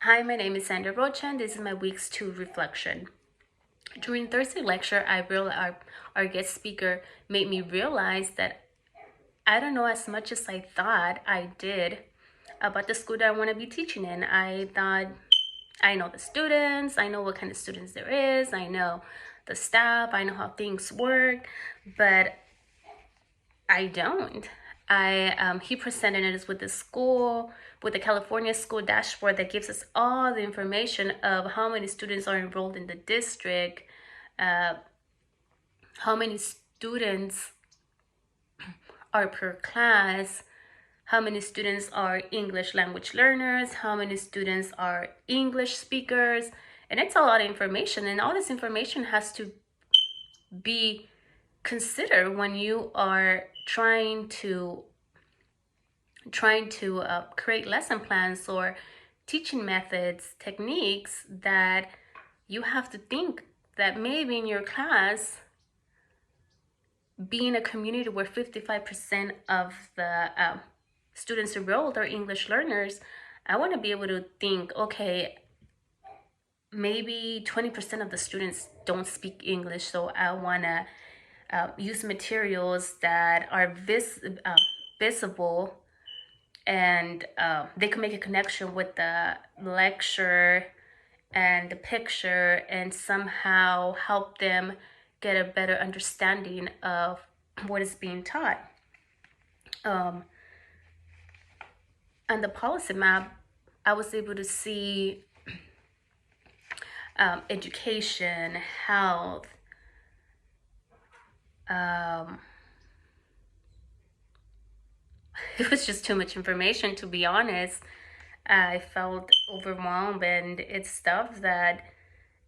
Hi, my name is Sandra Rocha, and this is my week's 2 reflection. During Thursday lecture, our guest speaker made me realize that I don't know as much as I thought I did about the school that I want to be teaching in. I thought I know the students, I know what kind of students there is, I know the staff, I know how things work, but I don't. He presented us with the school, with the California school dashboard that gives us all the information of how many students are enrolled in the district, how many students are per class, how many students are English language learners, how many students are English speakers, and it's a lot of information. And all this information has to be considered when you are trying to create lesson plans or teaching methods, techniques that you have to think that maybe in your class, being a community where 55% of the students enrolled are English learners, I want to be able to think, okay, maybe 20% of the students don't speak English, so I want to use materials that are visible, and they can make a connection with the lecture and the picture and somehow help them get a better understanding of what is being taught. On the policy map, I was able to see education, health, it was just too much information, to be honest. I felt overwhelmed, and it's stuff that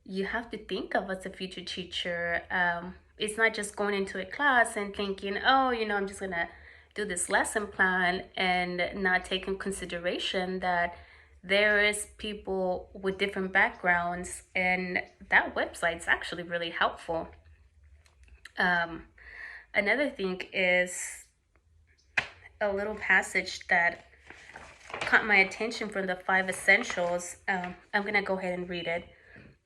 you have to think of as a future teacher. It's not just going into a class and thinking, oh, I'm just gonna do this lesson plan, and not taking consideration that there is people with different backgrounds, and that website's actually really helpful. Another thing is a little passage that caught my attention from the 5 essentials. I'm gonna go ahead and read it.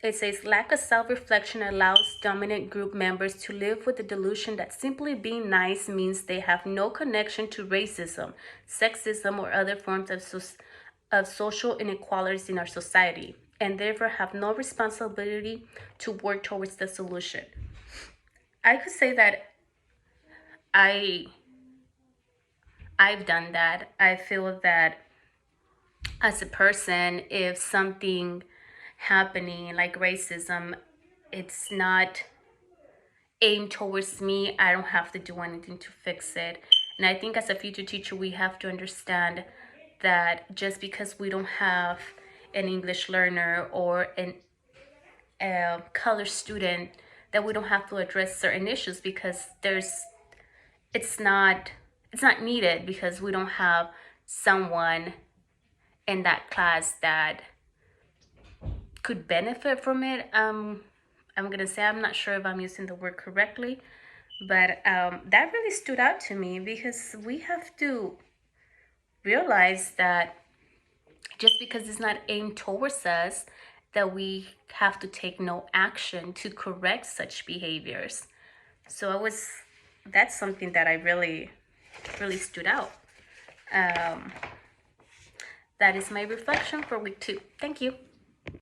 It says, lack of self-reflection allows dominant group members to live with the delusion that simply being nice means they have no connection to racism, sexism, or other forms of social inequalities in our society, and therefore have no responsibility to work towards the solution. I could say that I've done that. I feel that as a person, if something happening like racism, it's not aimed towards me, I don't have to do anything to fix it. And I think as a future teacher, we have to understand that just because we don't have an English learner or a color student, that we don't have to address certain issues because it's not needed, because we don't have someone in that class that could benefit from it. I'm gonna say, I'm not sure if I'm using the word correctly, but that really stood out to me, because we have to realize that just because it's not aimed towards us, that we have to take no action to correct such behaviors. So that's something that I really stood out. That is my reflection for week 2. Thank you.